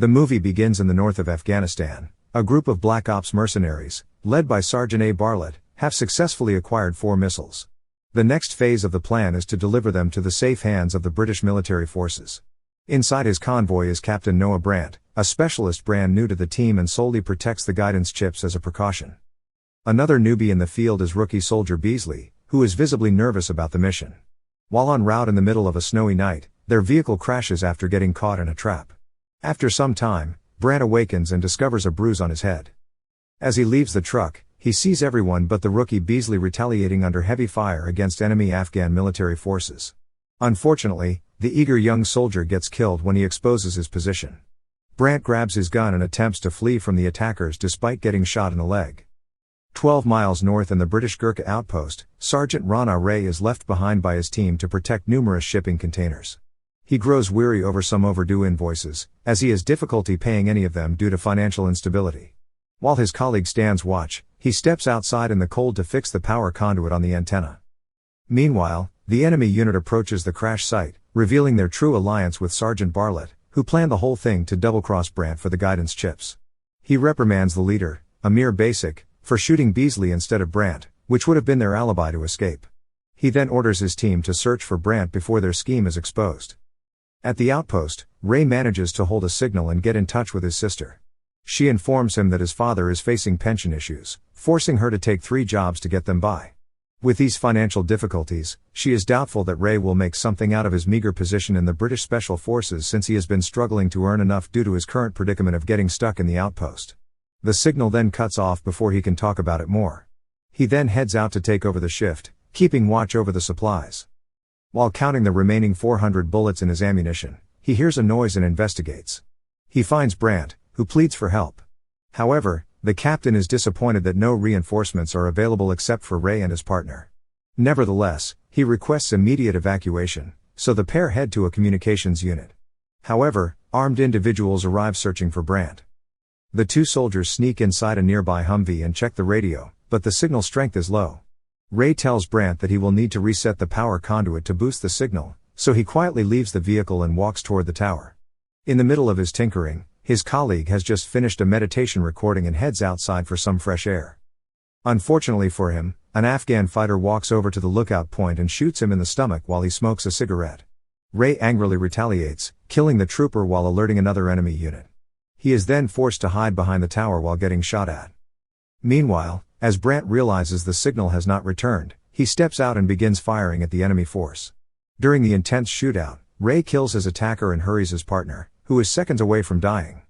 The movie begins in the north of Afghanistan. A group of Black Ops mercenaries, led by Sergeant A. Bartlett, have successfully acquired 4 missiles. The next phase of the plan is to deliver them to the safe hands of the British military forces. Inside his convoy is Captain Noah Brandt, a specialist brand new to the team and solely protects the guidance chips as a precaution. Another newbie in the field is rookie soldier Beasley, who is visibly nervous about the mission. While en route in the middle of a snowy night, their vehicle crashes after getting caught in a trap. After some time, Brandt awakens and discovers a bruise on his head. As he leaves the truck, he sees everyone but the rookie Beasley retaliating under heavy fire against enemy Afghan military forces. Unfortunately, the eager young soldier gets killed when he exposes his position. Brandt grabs his gun and attempts to flee from the attackers despite getting shot in the leg. 12 miles north in the British Gurkha outpost, Sergeant Rana Ray is left behind by his team to protect numerous shipping containers. He grows weary over some overdue invoices, as he has difficulty paying any of them due to financial instability. While his colleague stands watch, he steps outside in the cold to fix the power conduit on the antenna. Meanwhile, the enemy unit approaches the crash site, revealing their true alliance with Sergeant Bartlett, who planned the whole thing to double-cross Brandt for the guidance chips. He reprimands the leader, a mere basic, for shooting Beasley instead of Brandt, which would have been their alibi to escape. He then orders his team to search for Brandt before their scheme is exposed. At the outpost, Ray manages to hold a signal and get in touch with his sister. She informs him that his father is facing pension issues, forcing her to take 3 jobs to get them by. With these financial difficulties, she is doubtful that Ray will make something out of his meager position in the British Special Forces since he has been struggling to earn enough due to his current predicament of getting stuck in the outpost. The signal then cuts off before he can talk about it more. He then heads out to take over the shift, keeping watch over the supplies. While counting the remaining 400 bullets in his ammunition, he hears a noise and investigates. He finds Brandt, who pleads for help. However, the captain is disappointed that no reinforcements are available except for Ray and his partner. Nevertheless, he requests immediate evacuation, so the pair head to a communications unit. However, armed individuals arrive searching for Brandt. The 2 soldiers sneak inside a nearby Humvee and check the radio, but the signal strength is low. Ray tells Brandt that he will need to reset the power conduit to boost the signal, so he quietly leaves the vehicle and walks toward the tower. In the middle of his tinkering, his colleague has just finished a meditation recording and heads outside for some fresh air. Unfortunately for him, an Afghan fighter walks over to the lookout point and shoots him in the stomach while he smokes a cigarette. Ray angrily retaliates, killing the trooper while alerting another enemy unit. He is then forced to hide behind the tower while getting shot at. Meanwhile, as Brandt realizes the signal has not returned, he steps out and begins firing at the enemy force. During the intense shootout, Ray kills his attacker and hurries his partner, who is seconds away from dying.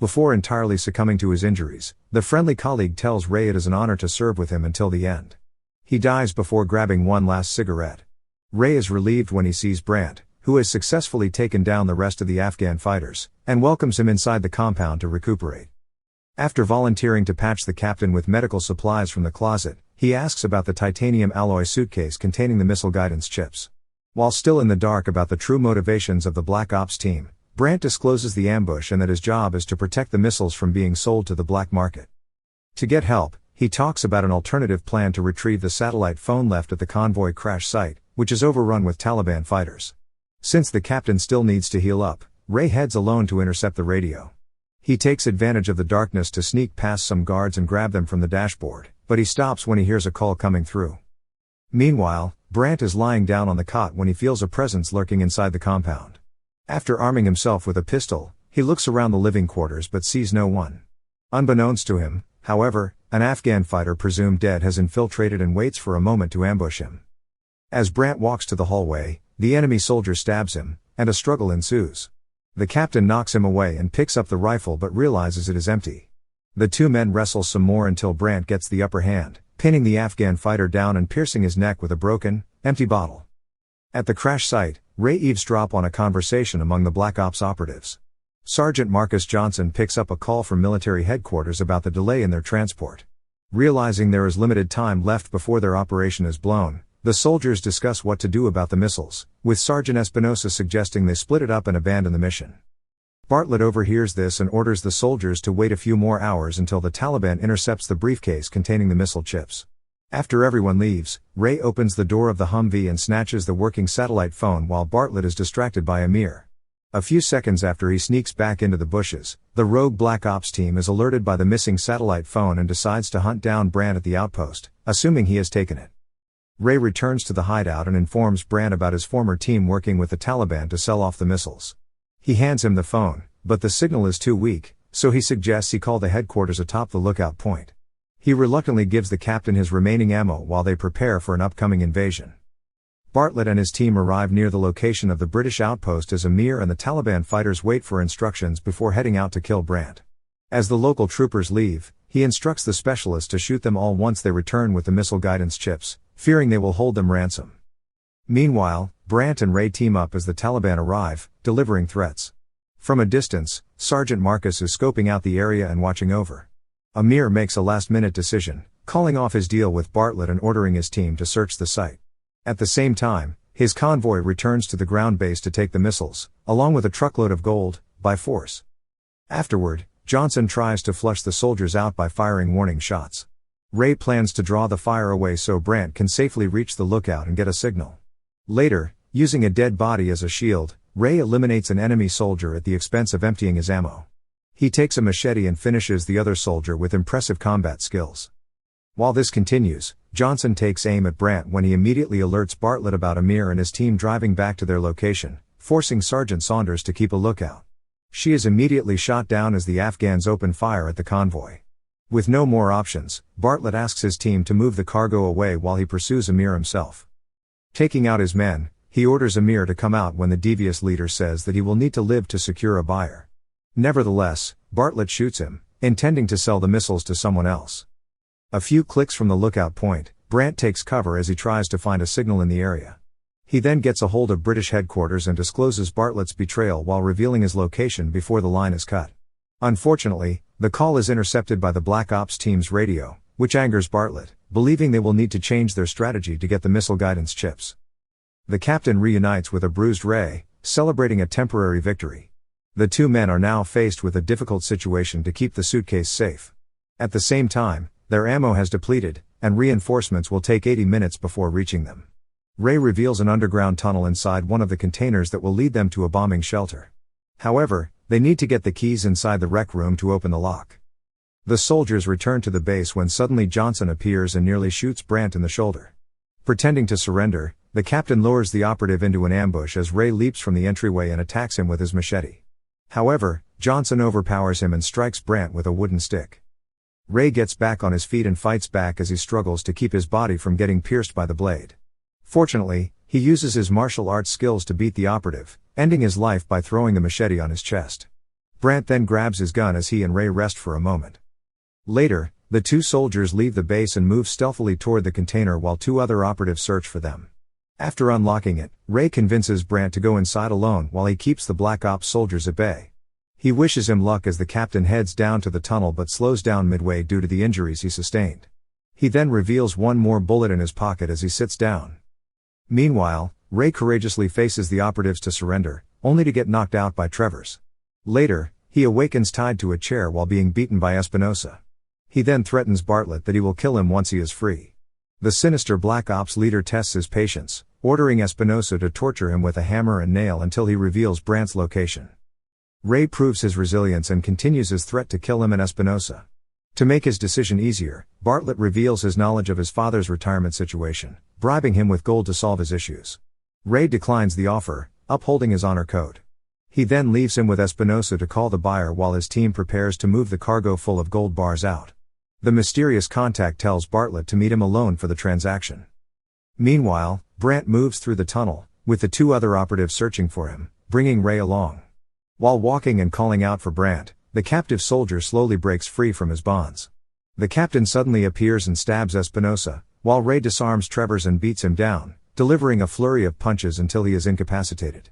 Before entirely succumbing to his injuries, the friendly colleague tells Ray it is an honor to serve with him until the end. He dies before grabbing one last cigarette. Ray is relieved when he sees Brandt, who has successfully taken down the rest of the Afghan fighters, and welcomes him inside the compound to recuperate. After volunteering to patch the captain with medical supplies from the closet, he asks about the titanium alloy suitcase containing the missile guidance chips. While still in the dark about the true motivations of the Black Ops team, Brandt discloses the ambush and that his job is to protect the missiles from being sold to the black market. To get help, he talks about an alternative plan to retrieve the satellite phone left at the convoy crash site, which is overrun with Taliban fighters. Since the captain still needs to heal up, Ray heads alone to intercept the radio. He takes advantage of the darkness to sneak past some guards and grab them from the dashboard, but he stops when he hears a call coming through. Meanwhile, Brandt is lying down on the cot when he feels a presence lurking inside the compound. After arming himself with a pistol, he looks around the living quarters but sees no one. Unbeknownst to him, however, an Afghan fighter presumed dead has infiltrated and waits for a moment to ambush him. As Brandt walks to the hallway, the enemy soldier stabs him, and a struggle ensues. The captain knocks him away and picks up the rifle but realizes it is empty. The 2 men wrestle some more until Brandt gets the upper hand, pinning the Afghan fighter down and piercing his neck with a broken, empty bottle. At the crash site, Ray eavesdrops on a conversation among the Black Ops operatives. Sergeant Marcus Johnson picks up a call from military headquarters about the delay in their transport. Realizing there is limited time left before their operation is blown, the soldiers discuss what to do about the missiles, with Sergeant Espinosa suggesting they split it up and abandon the mission. Bartlett overhears this and orders the soldiers to wait a few more hours until the Taliban intercepts the briefcase containing the missile chips. After everyone leaves, Ray opens the door of the Humvee and snatches the working satellite phone while Bartlett is distracted by Amir. A few seconds after he sneaks back into the bushes, the rogue Black Ops team is alerted by the missing satellite phone and decides to hunt down Brandt at the outpost, assuming he has taken it. Ray returns to the hideout and informs Brandt about his former team working with the Taliban to sell off the missiles. He hands him the phone, but the signal is too weak, so he suggests he call the headquarters atop the lookout point. He reluctantly gives the captain his remaining ammo while they prepare for an upcoming invasion. Bartlett and his team arrive near the location of the British outpost as Amir and the Taliban fighters wait for instructions before heading out to kill Brandt. As the local troopers leave, he instructs the specialists to shoot them all once they return with the missile guidance chips, fearing they will hold them ransom. Meanwhile, Brandt and Ray team up as the Taliban arrive, delivering threats. From a distance, Sergeant Marcus is scoping out the area and watching over. Amir makes a last-minute decision, calling off his deal with Bartlett and ordering his team to search the site. At the same time, his convoy returns to the ground base to take the missiles, along with a truckload of gold, by force. Afterward, Johnson tries to flush the soldiers out by firing warning shots. Ray plans to draw the fire away so Brandt can safely reach the lookout and get a signal. Later, using a dead body as a shield, Ray eliminates an enemy soldier at the expense of emptying his ammo. He takes a machete and finishes the other soldier with impressive combat skills. While this continues, Johnson takes aim at Brandt when he immediately alerts Bartlett about Amir and his team driving back to their location, forcing Sergeant Saunders to keep a lookout. She is immediately shot down as the Afghans open fire at the convoy. With no more options, Bartlett asks his team to move the cargo away while he pursues Amir himself. Taking out his men, he orders Amir to come out when the devious leader says that he will need to live to secure a buyer. Nevertheless, Bartlett shoots him, intending to sell the missiles to someone else. A few clicks from the lookout point, Brandt takes cover as he tries to find a signal in the area. He then gets a hold of British headquarters and discloses Bartlett's betrayal while revealing his location before the line is cut. Unfortunately, the call is intercepted by the Black Ops team's radio, which angers Bartlett, believing they will need to change their strategy to get the missile guidance chips. The captain reunites with a bruised Ray, celebrating a temporary victory. The two men are now faced with a difficult situation to keep the suitcase safe. At the same time, their ammo has depleted, and reinforcements will take 80 minutes before reaching them. Ray reveals an underground tunnel inside one of the containers that will lead them to a bombing shelter. However, they need to get the keys inside the rec room to open the lock. The soldiers return to the base when suddenly Johnson appears and nearly shoots Brandt in the shoulder. Pretending to surrender, the captain lures the operative into an ambush as Ray leaps from the entryway and attacks him with his machete. However, Johnson overpowers him and strikes Brandt with a wooden stick. Ray gets back on his feet and fights back as he struggles to keep his body from getting pierced by the blade. Fortunately, he uses his martial arts skills to beat the operative, ending his life by throwing the machete on his chest. Brandt then grabs his gun as he and Ray rest for a moment. Later, the two soldiers leave the base and move stealthily toward the container while two other operatives search for them. After unlocking it, Ray convinces Brandt to go inside alone while he keeps the Black Ops soldiers at bay. He wishes him luck as the captain heads down to the tunnel but slows down midway due to the injuries he sustained. He then reveals one more bullet in his pocket as he sits down. Meanwhile, Ray courageously faces the operatives to surrender, only to get knocked out by Travers. Later, he awakens tied to a chair while being beaten by Espinosa. He then threatens Bartlett that he will kill him once he is free. The sinister Black Ops leader tests his patience, ordering Espinosa to torture him with a hammer and nail until he reveals Brandt's location. Ray proves his resilience and continues his threat to kill him and Espinosa. To make his decision easier, Bartlett reveals his knowledge of his father's retirement situation, bribing him with gold to solve his issues. Ray declines the offer, upholding his honor code. He then leaves him with Espinosa to call the buyer while his team prepares to move the cargo full of gold bars out. The mysterious contact tells Bartlett to meet him alone for the transaction. Meanwhile, Brandt moves through the tunnel, with the two other operatives searching for him, bringing Ray along. While walking and calling out for Brandt, the captive soldier slowly breaks free from his bonds. The captain suddenly appears and stabs Espinosa, while Ray disarms Travers and beats him down, delivering a flurry of punches until he is incapacitated.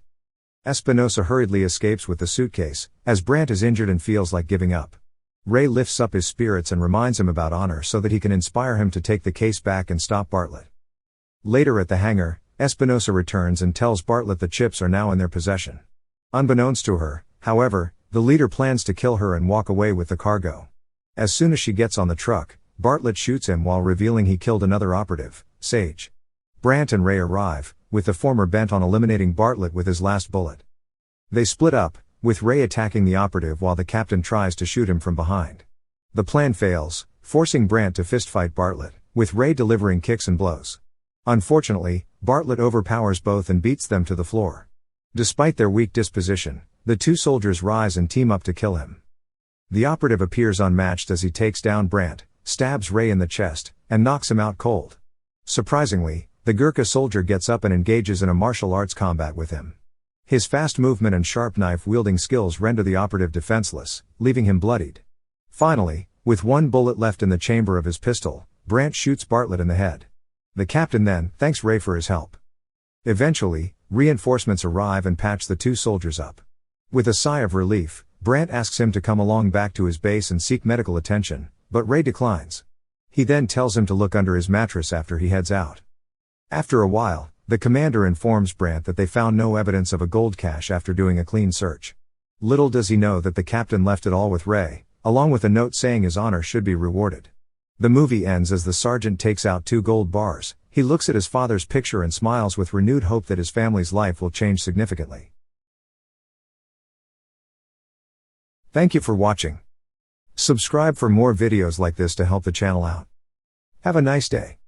Espinosa hurriedly escapes with the suitcase, as Brandt is injured and feels like giving up. Ray lifts up his spirits and reminds him about honor so that he can inspire him to take the case back and stop Bartlett. Later at the hangar, Espinosa returns and tells Bartlett the chips are now in their possession. Unbeknownst to her, however, the leader plans to kill her and walk away with the cargo. As soon as she gets on the truck, Bartlett shoots him while revealing he killed another operative, Sage. Brandt and Ray arrive, with the former bent on eliminating Bartlett with his last bullet. They split up, with Ray attacking the operative while the captain tries to shoot him from behind. The plan fails, forcing Brandt to fistfight Bartlett, with Ray delivering kicks and blows. Unfortunately, Bartlett overpowers both and beats them to the floor. Despite their weak disposition, the two soldiers rise and team up to kill him. The operative appears unmatched as he takes down Brandt, stabs Ray in the chest, and knocks him out cold. Surprisingly, the Gurkha soldier gets up and engages in a martial arts combat with him. His fast movement and sharp knife-wielding skills render the operative defenseless, leaving him bloodied. Finally, with one bullet left in the chamber of his pistol, Brandt shoots Bartlett in the head. The captain then thanks Ray for his help. Eventually, reinforcements arrive and patch the two soldiers up. With a sigh of relief, Brandt asks him to come along back to his base and seek medical attention, but Ray declines. He then tells him to look under his mattress after he heads out. After a while, the commander informs Brandt that they found no evidence of a gold cache after doing a clean search. Little does he know that the captain left it all with Ray, along with a note saying his honor should be rewarded. The movie ends as the sergeant takes out 2 gold bars. He looks at his father's picture and smiles with renewed hope that his family's life will change significantly. Thank you for watching. Subscribe for more videos like this to help the channel out. Have a nice day.